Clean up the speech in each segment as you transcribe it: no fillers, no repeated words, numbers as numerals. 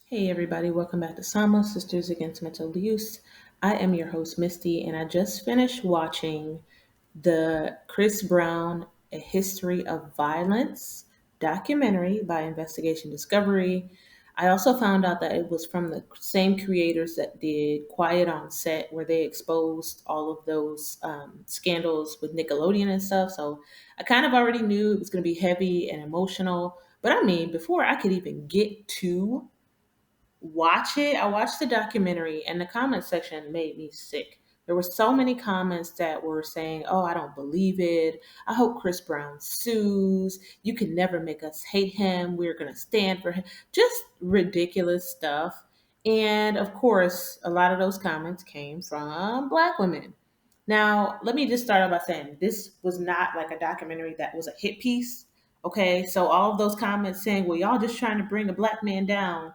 Hey everybody, welcome back to Sama Sisters Against Mental Abuse. I am your host Misty and I just finished watching the Chris Brown A History of Violence documentary by Investigation Discovery. I also found out that it was from the same creators that did Quiet on Set, where they exposed all of those scandals with Nickelodeon and stuff. So I kind of already knew it was going to be heavy and emotional. But I mean, before I could even get to watch it. I watched the documentary and the comment section made me sick. There were so many comments that were saying, "Oh, I don't believe it. I hope Chris Brown sues. You can never make us hate him. We're going to stand for him." Just ridiculous stuff. And of course, a lot of those comments came from black women. Now, let me just start out by saying this was not like a documentary that was a hit piece. Okay, so all of those comments saying, "Well, y'all just trying to bring a black man down,"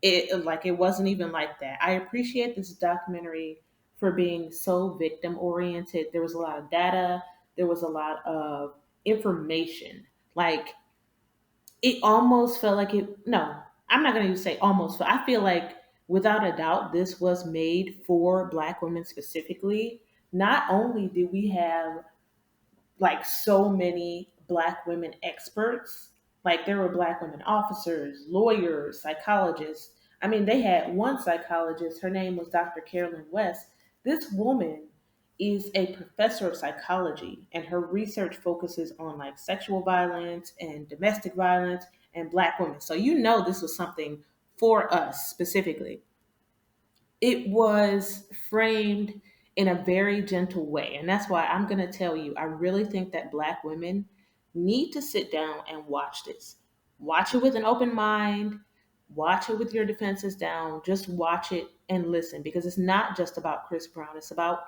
it wasn't even like that. I appreciate this documentary for being so victim oriented. There was a lot of data, there was a lot of information. Like it almost felt like it no, I'm not gonna even say almost, but I feel like without a doubt this was made for black women specifically. Not only did we have like so many black women experts. Like there were black women officers, lawyers, psychologists. I mean, they had one psychologist, her name was Dr. Carolyn West. This woman is a professor of psychology and her research focuses on like sexual violence and domestic violence and black women. So you know this was something for us specifically. It was framed in a very gentle way. And that's why I'm going to tell you, I really think that Black women need to sit down and watch this. Watch it with an open mind, watch it with your defenses down, just watch it and listen because it's not just about Chris Brown, it's about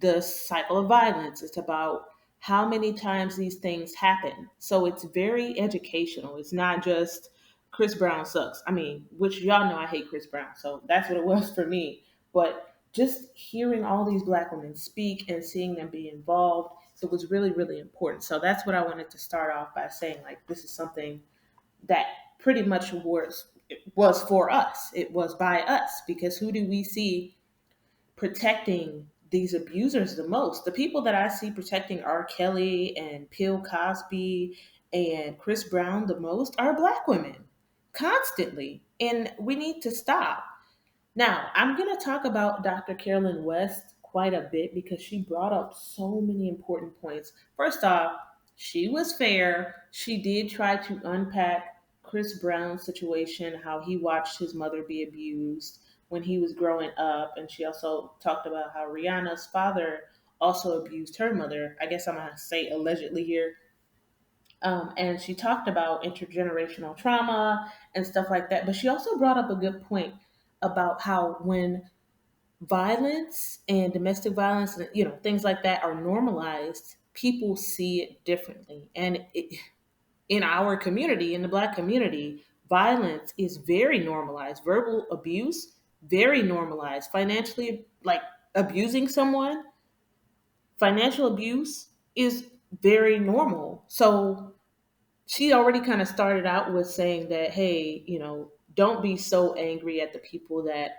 the cycle of violence, it's about how many times these things happen. So it's very educational. It's not just Chris Brown sucks. I mean, which y'all know I hate Chris Brown, so that's what it was for me. But just hearing all these black women speak and seeing them be involved, it was really, really important. So that's what I wanted to start off by saying. Like, this is something that pretty much was for us. It was by us because who do we see protecting these abusers the most? The people that I see protecting R. Kelly and Bill Cosby and Chris Brown the most are black women constantly. And we need to stop. Now, I'm going to talk about Dr. Carolyn West quite a bit because she brought up so many important points. First off, she was fair. She did try to unpack Chris Brown's situation, how he watched his mother be abused when he was growing up. And she also talked about how Rihanna's father also abused her mother. I guess I'm going to say allegedly here. And she talked about intergenerational trauma and stuff like that. But she also brought up a good point about how when violence and domestic violence and things like that are normalized, people see it differently. And in our community, in the black community, violence is very normalized. Verbal abuse, very normalized. Financially, like abusing someone, financial abuse is very normal. So she already kind of started out with saying that, hey, don't be so angry at the people that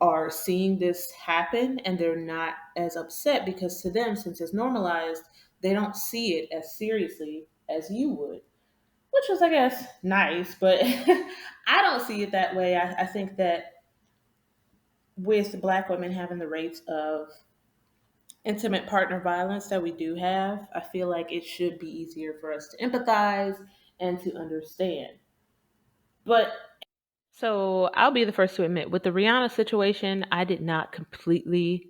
are seeing this happen and they're not as upset because to them, since it's normalized, they don't see it as seriously as you would, which was, I guess, nice. But I don't see it that way. I think that with Black women having the rates of intimate partner violence that we do have, I feel like it should be easier for us to empathize and to understand. But so I'll be the first to admit, with the Rihanna situation, I did not completely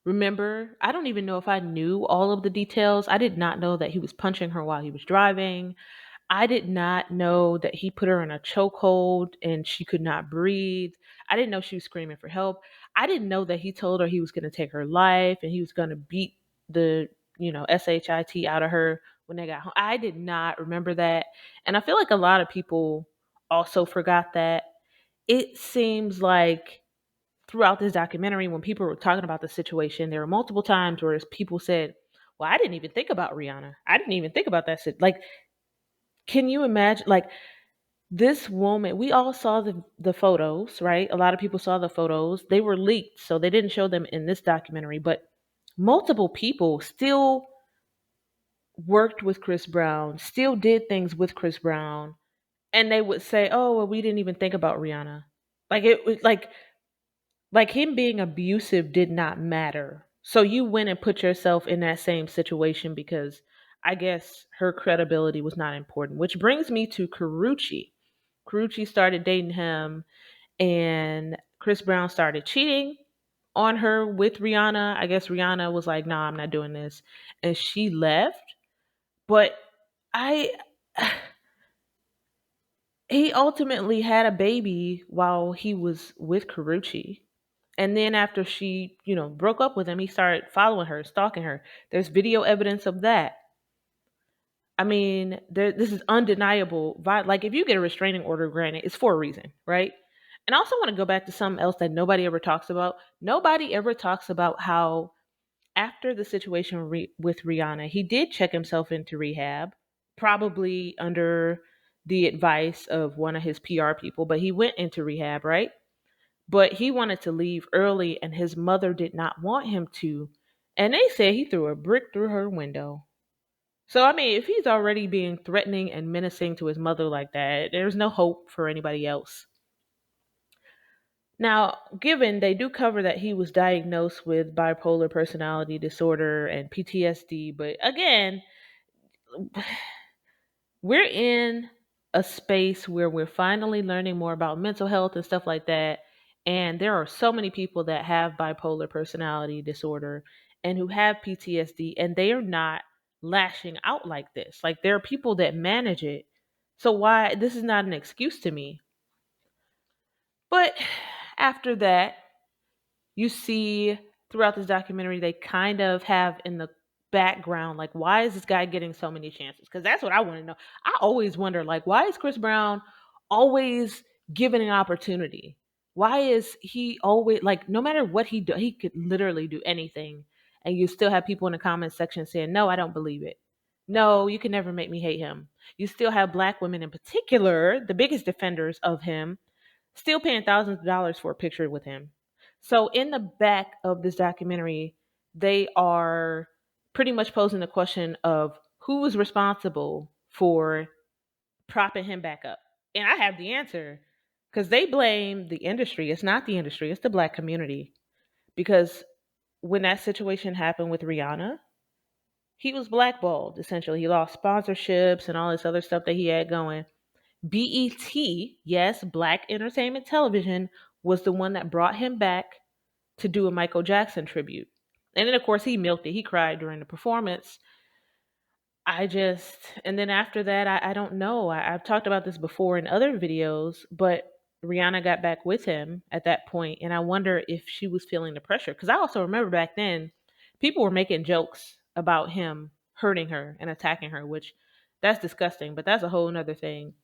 remember. I don't even know if I knew all of the details. I did not know that he was punching her while he was driving. I did not know that he put her in a chokehold and she could not breathe. I didn't know she was screaming for help. I didn't know that he told her he was going to take her life and he was going to beat the, shit out of her when they got home. I did not remember that. And I feel like a lot of people also forgot that. It seems like throughout this documentary, when people were talking about the situation, there were multiple times where people said, "Well, I didn't even think about Rihanna. I didn't even think about that." Like, can you imagine? Like, This woman, we all saw the photos, right? A lot of people saw the photos. They were leaked, so they didn't show them in this documentary, but multiple people still worked with Chris Brown, still did things with Chris Brown, and they would say, "Oh, well, we didn't even think about Rihanna." Like it was like him being abusive did not matter. So you went and put yourself in that same situation because I guess her credibility was not important. Which brings me to Carucci. Carucci started dating him, and Chris Brown started cheating on her with Rihanna. I guess Rihanna was like, "Nah, I'm not doing this," and she left. But I, he ultimately had a baby while he was with Carucci. And then after she, broke up with him, he started following her, stalking her. There's video evidence of that. I mean, this is undeniable. Like, if you get a restraining order granted, it's for a reason, right? And I also want to go back to something else that nobody ever talks about. Nobody ever talks about how after the situation with Rihanna, he did check himself into rehab, probably under the advice of one of his PR people, but he went into rehab, right? But he wanted to leave early, and his mother did not want him to. And they said he threw a brick through her window. So, I mean, if he's already being threatening and menacing to his mother like that, there's no hope for anybody else. Now, given they do cover that he was diagnosed with bipolar personality disorder and PTSD, but again, we're in a space where we're finally learning more about mental health and stuff like that. And there are so many people that have bipolar personality disorder and who have PTSD, and they are not lashing out like this. Like, there are people that manage it. So, why this is not an excuse to me. But after that, you see throughout this documentary, they kind of have in the background, like, why is this guy getting so many chances? Because that's what I want to know. I always wonder, like, why is Chris Brown always given an opportunity? Why is he always, like, no matter what he do, he could literally do anything, and you still have people in the comment section saying, "No, I don't believe it. No, you can never make me hate him." You still have black women in particular, the biggest defenders of him, still paying thousands of dollars for a picture with him. So in the back of this documentary, they are pretty much posing the question of who is responsible for propping him back up. And I have the answer because they blame the industry. It's not the industry, it's the black community. Because when that situation happened with Rihanna, he was blackballed essentially. He lost sponsorships and all this other stuff that he had going. BET, yes, Black Entertainment Television, was the one that brought him back to do a Michael Jackson tribute. And then, of course, he milked it. He cried during the performance. And then after that, I don't know. I've talked about this before in other videos, but Rihanna got back with him at that point, and I wonder if she was feeling the pressure. Because I also remember back then, people were making jokes about him hurting her and attacking her, which that's disgusting, but that's a whole nother thing.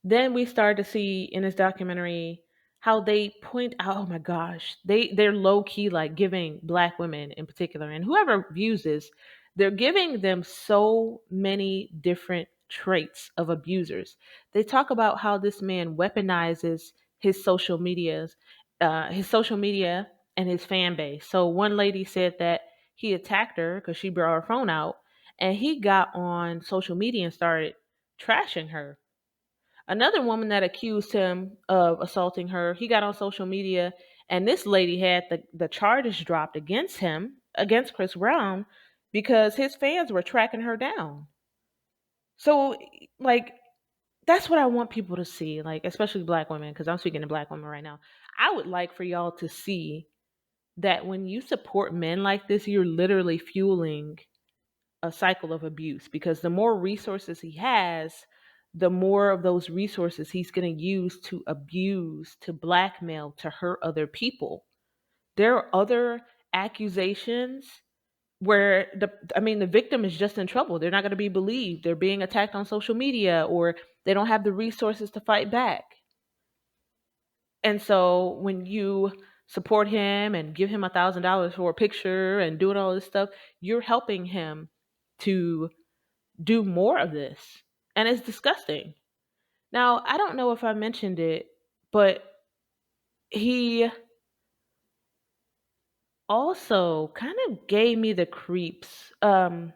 Then we start to see in this documentary how they point out, oh my gosh, they're low key like giving black women in particular, and whoever views this, they're giving them so many different traits of abusers. They talk about how this man weaponizes his social medias, his social media and his fan base. So one lady said that he attacked her because she brought her phone out, and he got on social media and started trashing her. Another woman that accused him of assaulting her, he got on social media, and this lady had the charges dropped against him, against Chris Brown, because his fans were tracking her down. So, like, that's what I want people to see, like, especially black women, because I'm speaking to black women right now. I would like for y'all to see that when you support men like this, you're literally fueling a cycle of abuse, because the more resources he has, the more of those resources he's going to use to abuse, to blackmail, to hurt other people. There are other accusations where the victim is just in trouble. They're not going to be believed. They're being attacked on social media, or they don't have the resources to fight back. And so when you support him and give him $1,000 for a picture and doing all this stuff, you're helping him to do more of this. And it's disgusting. Now, I don't know if I mentioned it, but he also kind of gave me the creeps. In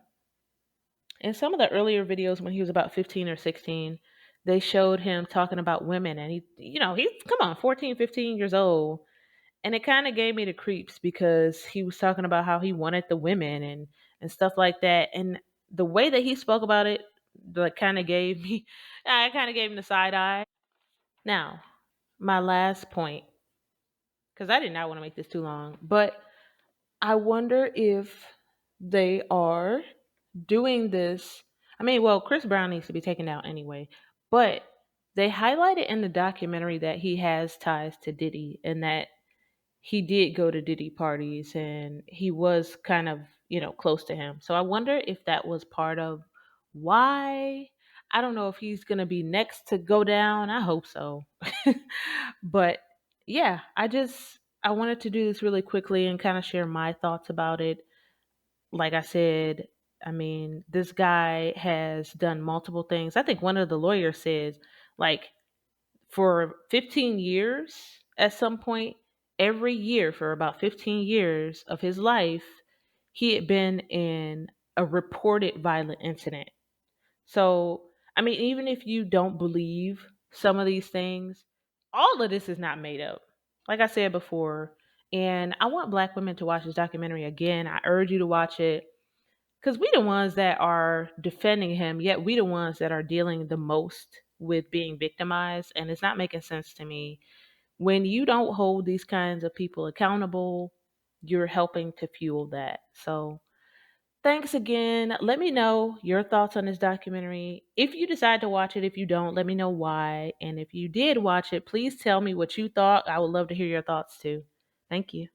some of the earlier videos when he was about 15 or 16, they showed him talking about women, and he's come on, 14, 15 years old. And it kind of gave me the creeps because he was talking about how he wanted the women and stuff like that. And the way that he spoke about it, like kind of gave me, I kind of gave him the side eye. Now, my last point, because I did not want to make this too long, but I wonder if they are doing this. I mean, well, Chris Brown needs to be taken out anyway, but they highlighted in the documentary that he has ties to Diddy and that he did go to Diddy parties and he was kind of, close to him. So I wonder if that was part of why. I don't know if he's going to be next to go down. I hope so. But yeah, I wanted to do this really quickly and kind of share my thoughts about it. Like I said, I mean, this guy has done multiple things. I think one of the lawyers says like for 15 years at some point, every year for about 15 years of his life, he had been in a reported violent incident. So, I mean, even if you don't believe some of these things, all of this is not made up. Like I said before, and I want black women to watch this documentary again. I urge you to watch it because we the ones that are defending him, yet we the ones that are dealing the most with being victimized, and it's not making sense to me. When you don't hold these kinds of people accountable, you're helping to fuel that. So thanks again. Let me know your thoughts on this documentary. If you decide to watch it, if you don't, let me know why. And if you did watch it, please tell me what you thought. I would love to hear your thoughts too. Thank you.